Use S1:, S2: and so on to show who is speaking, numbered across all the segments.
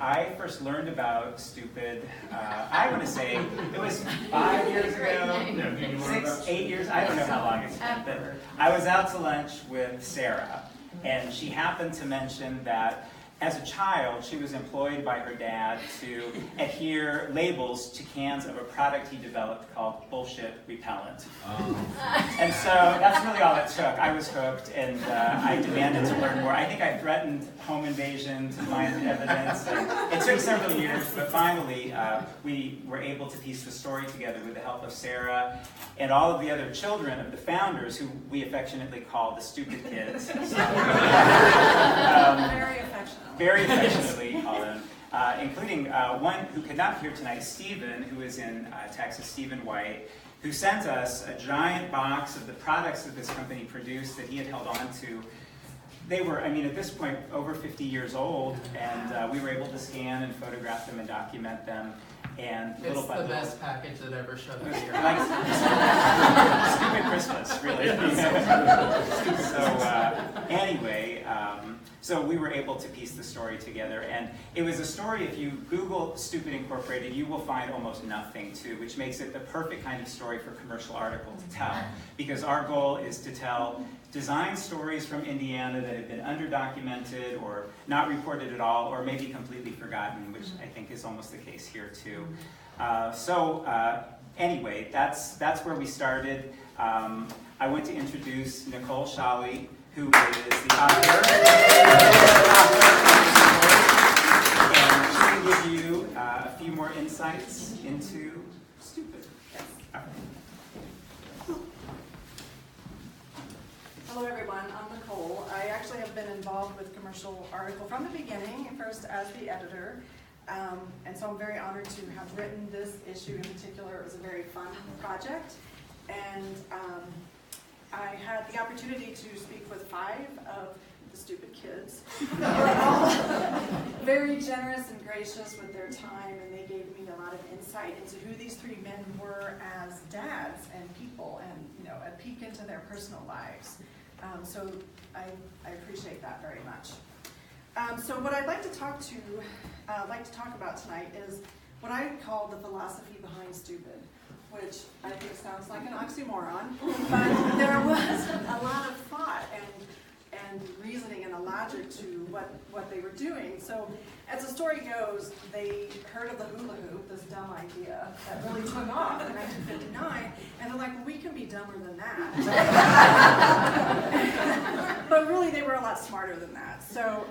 S1: I first learned about Stupid, I want to say it was 5 years ago, 6, 8 years, I don't know how long it's been, but I was out to lunch with Sarah, and she happened to mention that as a child, she was employed by her dad to adhere labels to cans of a product he developed called Bullshit Repellent. And so that's really all it took. I was hooked, and I demanded to learn more. I think I threatened home invasion to find evidence. It took several years, but finally we were able to piece the story together with the help of Sarah and all of the other children of the founders, who we affectionately call the Stupid Kids. So,
S2: very affectionate.
S1: Very affectionately call them, including one who could not be here tonight, Stephen, who is in Texas, Stephen White, who sent us a giant box of the products that this company produced that he had held on to. They were, I mean, at this point, over 50 years old, and we were able to scan and photograph them and document them. And
S3: it's the best package that ever showed up here.
S1: Like, Stupid Christmas, really. So anyway, so we were able to piece the story together, and it was a story, if you Google Stupid Incorporated, you will find almost nothing to, which makes it the perfect kind of story for commercial article to tell, because our goal is to tell design stories from Indiana that have been underdocumented or not reported at all, or maybe completely forgotten, which I think is almost the case here too. Anyway, that's where we started. I want to introduce Nicole Shawley, who is the author. And she can give you a few more insights into Stupid.
S2: Hello everyone, I'm Nicole. I actually have been involved with Commercial Article from the beginning, first as the editor. And so I'm very honored to have written this issue in particular. It was a very fun project. And I had the opportunity to speak with 5 of the Stupid Kids. They were all very generous and gracious with their time, and they gave me a lot of insight into who these 3 men were as dads and people, and a peek into their personal lives. So I appreciate that very much. So what I'd like to talk about tonight is what I call the philosophy behind Stupid, which I think sounds like an oxymoron, but there was a lot of thought and reasoning and a logic to what they were doing. So as the story goes, they heard of the hula hoop, this dumb idea that really took off in 1959, and they're like, well, we can be dumber than that. But really, they were a lot smarter than that. So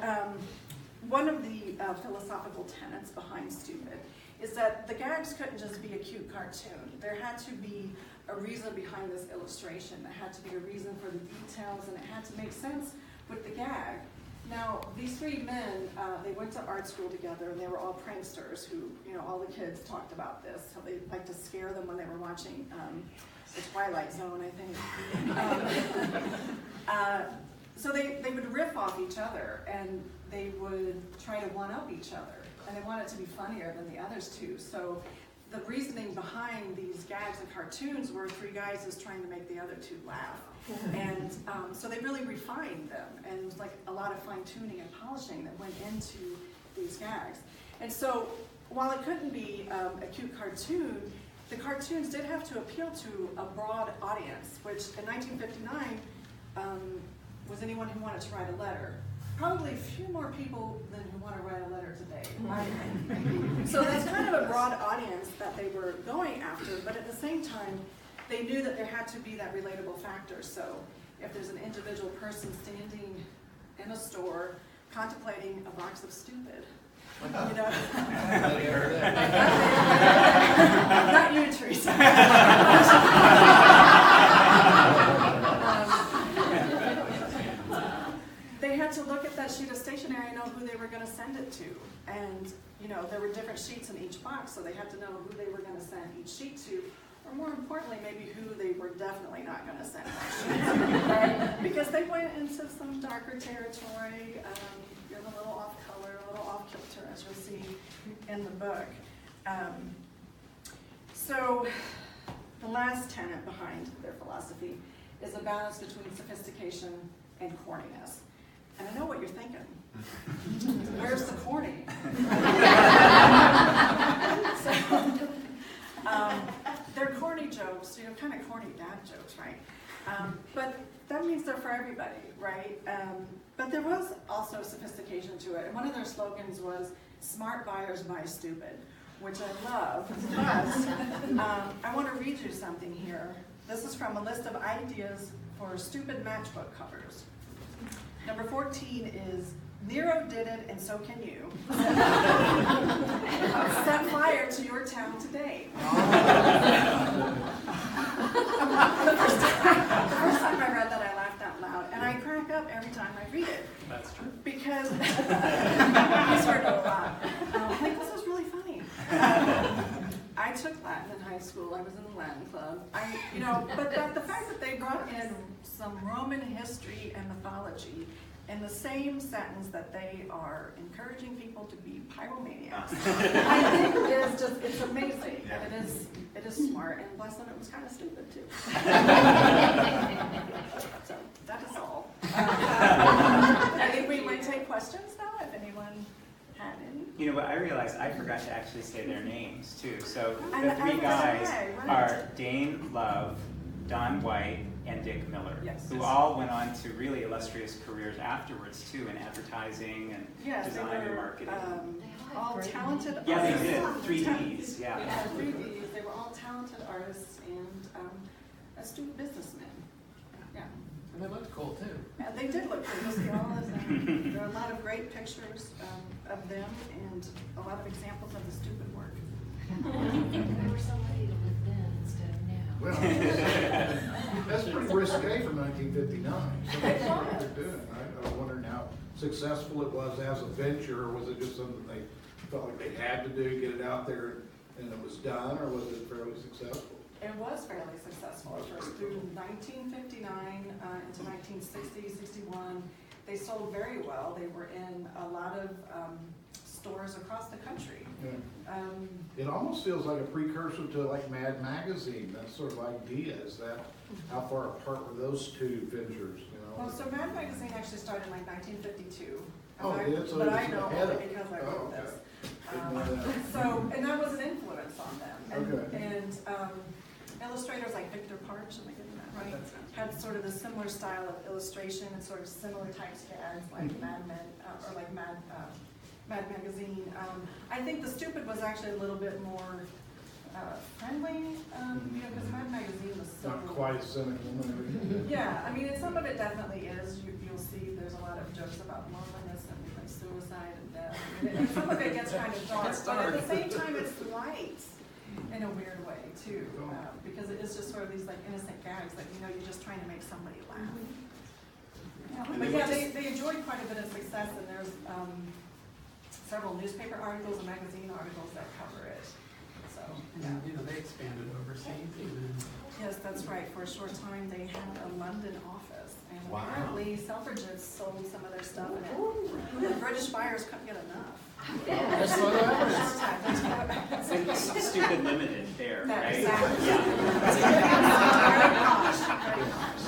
S2: one of the philosophical tenets behind Stupid is that the gags couldn't just be a cute cartoon. There had to be a reason behind this illustration. There had to be a reason for the details, and it had to make sense with the gag. Now, these 3 men, they went to art school together, and they were all pranksters who, all the kids talked about this, how they liked to scare them when they were watching The Twilight Zone, I think. So they would riff off each other, and they would try to one-up each other, and they wanted to be funnier than the others too. So the reasoning behind these gags and cartoons were 3 guys just trying to make the other 2 laugh. And so they really refined them, and like a lot of fine-tuning and polishing that went into these gags. And so while it couldn't be a cute cartoon, the cartoons did have to appeal to a broad audience, which in 1959 was anyone who wanted to write a letter. Probably a few more people than who want to write a letter today, I think. So that's kind of a broad audience that they were going after, but at the same time, they knew that there had to be that relatable factor. So if there's an individual person standing in a store contemplating a box of Stupid, Not you, Teresa. They had to look at that sheet of stationery and know who they were going to send it to. And, there were different sheets in each box, so they had to know who they were going to send each sheet to. Or more importantly, maybe who they were definitely not going to send that sheet to, right? Because they went into some darker territory, a little off color, a little off kilter, as you'll see in the book. So the last tenet behind their philosophy is a balance between sophistication and corniness. And I know what you're thinking. Where's the corny? means they're for everybody, right? But there was also sophistication to it. And one of their slogans was, "Smart buyers buy stupid," which I love. But I want to read you something here. This is from a list of ideas for stupid matchbook covers. Number 14 is, "Nero did it and so can you." Set fire to your town today. The first time I read that, I laughed out loud, and I crack up every time I read it.
S3: That's true.
S2: Because I swear to a lot. I think this is really funny. I took Latin in high school. I was in the Latin club. But the fact that they brought in some Roman history and mythology in the same sentence that they are encouraging people to be pyromaniacs, I think it's amazing.
S1: Yeah.
S2: It is smart, and bless them, it was kind of stupid too. So that is all. I think we might take questions now, if anyone had any.
S1: You know what, I realized I forgot to actually say their names too. So
S2: I
S1: the three
S2: was
S1: guys
S2: right.
S1: are Dane Love, Don White, and Dick Miller,
S2: Yes.
S1: who all went on to really illustrious careers afterwards too, in advertising and
S2: Yes,
S1: design
S2: they
S1: and
S2: were
S1: marketing.
S2: all talented
S1: Yeah, they
S2: artists.
S1: did. 3Ds, yeah.
S2: Yeah, 3Ds. They were all talented artists and astute businessmen. Yeah.
S3: And they looked cool too.
S2: And they did look good. You'll see all of them. There are a lot of great pictures of them and a lot of examples of the stupid work.
S4: They were so ready to live then instead of now.
S5: Well, that's pretty risque for 1959. So that's what they're doing. I'm wondering how successful it was as a venture, or was it just something they felt like they had to do, get it out there, and it was done, or was it fairly successful?
S2: It was fairly successful at first. Through 1959 into 1960, 61, they sold very well. They were in a lot of stores across the country.
S5: Yeah. It almost feels like a precursor to like Mad Magazine, that sort of idea. Is that, how far apart were those two ventures, you know?
S2: Well, so Mad Magazine actually started in like 1952.
S5: Oh,
S2: And
S5: it did? So
S2: but
S5: it was
S2: I know
S5: ahead of-
S2: only because I wrote
S5: okay.
S2: this.
S5: Didn't know that.
S2: So, and that was an influence on them.
S5: Okay.
S2: And illustrators like Victor Parch, am I getting that right? Had sort of a similar style of illustration and sort of similar types of ads like Mad Men, or like Mad Magazine. I think the stupid was actually a little bit more friendly, because Mad Magazine was so...
S5: Not quite as cynical and everything.
S2: Yeah, I mean, some of it definitely is. You'll see there's a lot of jokes about loneliness and like suicide and death. And some of it gets kind of dark, but at the same time, it's light in a weird way too, because it is just sort of these like innocent gags that you're just trying to make somebody laugh. Yeah, but yeah, they enjoyed quite a bit of success, and there's several newspaper articles and magazine articles that cover it. So, yeah.
S3: And they expanded overseas even.
S2: Yes, that's right. For a short time, they had a London office, and
S3: Wow.
S2: apparently Selfridges sold some of their stuff, and the British buyers couldn't get enough.
S3: That's what I was.
S1: Stupid Limited there,
S2: That-
S1: right?
S2: exactly.
S1: Yeah.
S2: Very posh, very posh.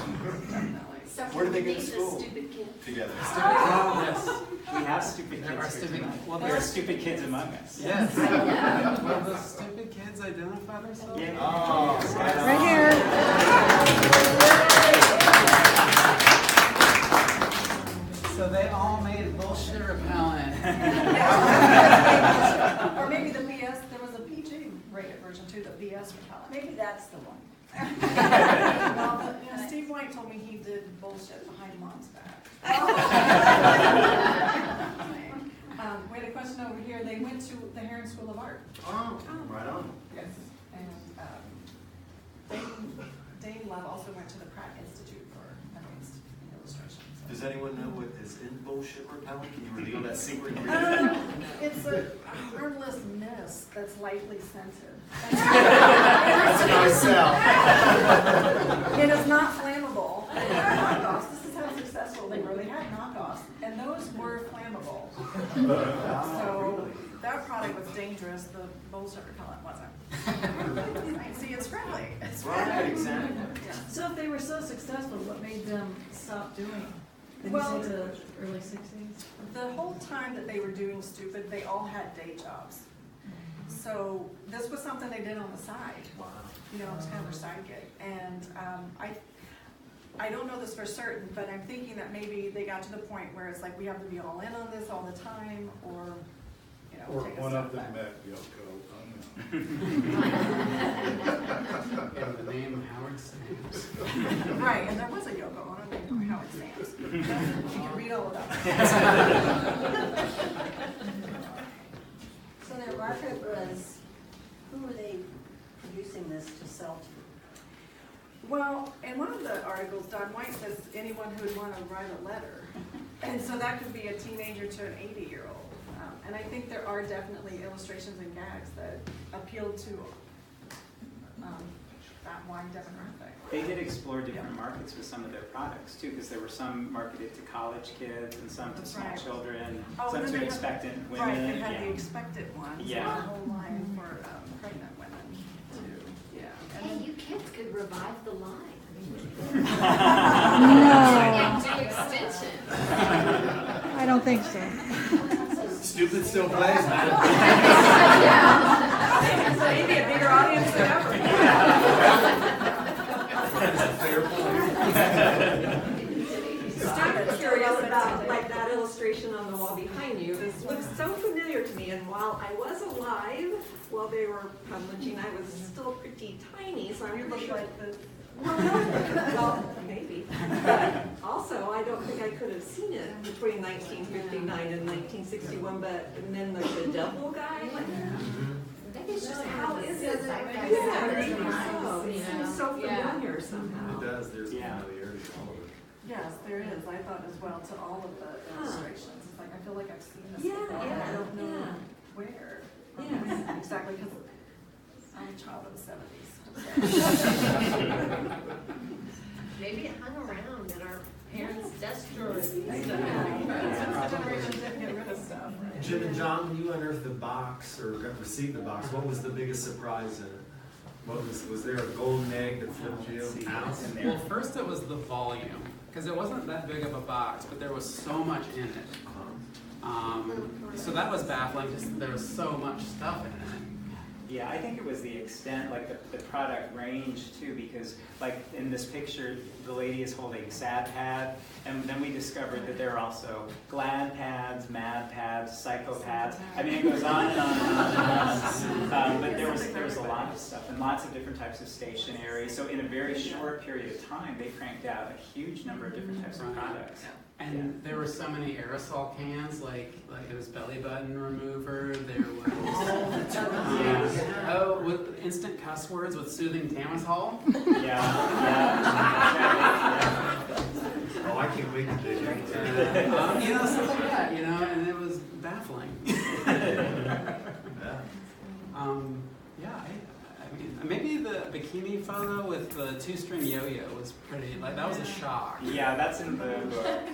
S2: Definitely.
S4: So
S6: Where did they go to
S4: these are
S6: school?
S4: stupid kids.
S6: Together.
S3: Yes.
S1: We have stupid
S3: There are
S1: kids here
S3: stupid-
S1: tonight.
S3: well,
S1: There are
S3: there's-
S1: stupid kids among us.
S3: Yes. Well, those stupid kids identified themselves.
S1: Yeah.
S6: Oh,
S1: Right here.
S3: So they all made bullshit repellent.
S2: Or maybe the BS, there was a PG rated version too, the BS repellent.
S4: Maybe that's the one.
S2: Well, Steve White told me he did bullshit behind Mom's back. We had a question over here. They went to the Heron School of Art.
S6: Oh, right on.
S2: Yes. And Dane Love also went to the Pratt Institute for Advanced Illustration.
S6: Does anyone know what is in bullshit repellent? Can you reveal that secret?
S2: It's a harmless mist that's lightly scented.
S6: That's a nice sell.
S2: It is not flammable. They had knockoffs. This is how successful they were. They had knockoffs, and those were flammable. So that product was dangerous. The bullshit repellent wasn't. See, it's friendly. It's
S6: Right,
S2: friendly.
S6: exactly.
S2: Yeah.
S7: So if they were so successful, what made them stop doing? Did
S2: Well,
S7: you say the early 60s?
S2: The whole time that they were doing stupid, they all had day jobs. So this was something they did on the side.
S3: Wow.
S2: It was kind of their side gig. And I don't know this for certain, but I'm thinking that maybe they got to the point where it's like, we have to be all in on this all the time, or, you know,
S5: Or
S2: take a
S5: one
S2: step
S5: of them
S2: back.
S5: met Yoko.
S3: In the name of Howard Sands.
S2: Right, and there was a Yoko Ono named Howard Sands. You can read all about it.
S8: So their market was, who were they producing this to sell to?
S2: Well, in one of the articles, Don White says anyone who would want to write a letter. And so that could be a teenager to an 80-year-old. And I think there are definitely illustrations and gags that appeal to that wide demographic.
S1: They did explore different markets with some of their products too, because there were some marketed to college kids and some to small
S2: Right.
S1: children,
S2: Oh,
S1: some
S2: then
S1: to
S2: they had-
S1: expectant women.
S2: Right, they had
S1: yeah.
S2: the expected ones,
S1: Yeah.
S2: a whole line for pregnant women too, yeah. And
S4: Hey,
S2: then-
S4: you kids could revive the line.
S9: No,
S4: Yeah, do extensions.
S9: I don't think so.
S6: Stupid still plays, man.
S2: So maybe a bigger audience than ever.
S10: I'm curious about like that illustration on the wall behind you. This looks so familiar to me, and while I was alive while they were publishing, I was still pretty tiny, so I'm
S2: You
S10: pretty
S2: look
S10: sure.
S2: like the,
S10: Well, maybe. But also, I don't think I could have seen it between 1959 and 1961, but, and then the devil guy, like,
S4: Maybe it's just
S10: how is it?
S4: Yeah,
S10: Yeah, I think so. It seems so familiar somehow.
S6: It does, there's
S1: Yeah.
S6: familiarity all over it.
S2: yes, there is, I thought as well, to all of the illustrations. It's like, I feel like I've seen this
S10: Yeah,
S2: before, and I
S10: yeah,
S2: don't know
S10: yeah.
S2: where.
S10: Yes.
S2: Exactly, because I'm a child of the 70s.
S4: Maybe it hung around in our parents' desk drawers.
S2: Generation didn't get rid of stuff.
S6: Jim and John, when you unearthed the box or received the box, what was the biggest surprise in it? What was there a golden egg that flipped you out?
S1: What's in there?
S3: Well, first it was the volume, because it wasn't that big of a box, but there was so much in it. So that was baffling, just there was so much stuff in it.
S1: Yeah, I think it was the extent, like the product range too, because like in this picture, the lady is holding Sad Pad, and then we discovered that there are also Glad Pads, Mad Pads, Psycho Pads. I mean, it goes on and on and on and on. But there was a lot of stuff and lots of different types of stationery. So in a very short period of time, they cranked out a huge number of different types of products.
S3: And there were so many aerosol cans, like it was belly button remover, there was with instant cuss words with soothing Tamazol.
S1: Yeah.
S6: Oh, I can't wait to dig into that.
S3: Stuff like that, and it was baffling.
S6: Yeah.
S3: I mean, maybe the bikini photo with the 2-string yo-yo was pretty, that was a shock.
S1: Yeah, that's in the book.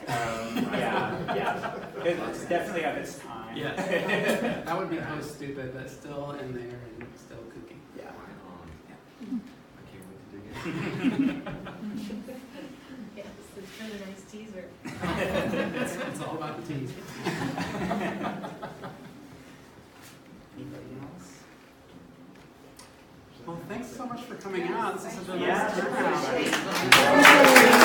S1: Yeah. It's definitely of its time.
S3: Yeah. That would be kind of stupid, but still in there and still kooky.
S1: Yeah.
S6: I can't wait to dig into it.
S4: Yes, it's been a nice teaser.
S3: It's all about the teas.
S1: Anybody else?
S3: Well, thanks so much for coming out. This is such a
S1: Yeah,
S3: nice
S1: sure.
S3: turnout.
S1: Everybody.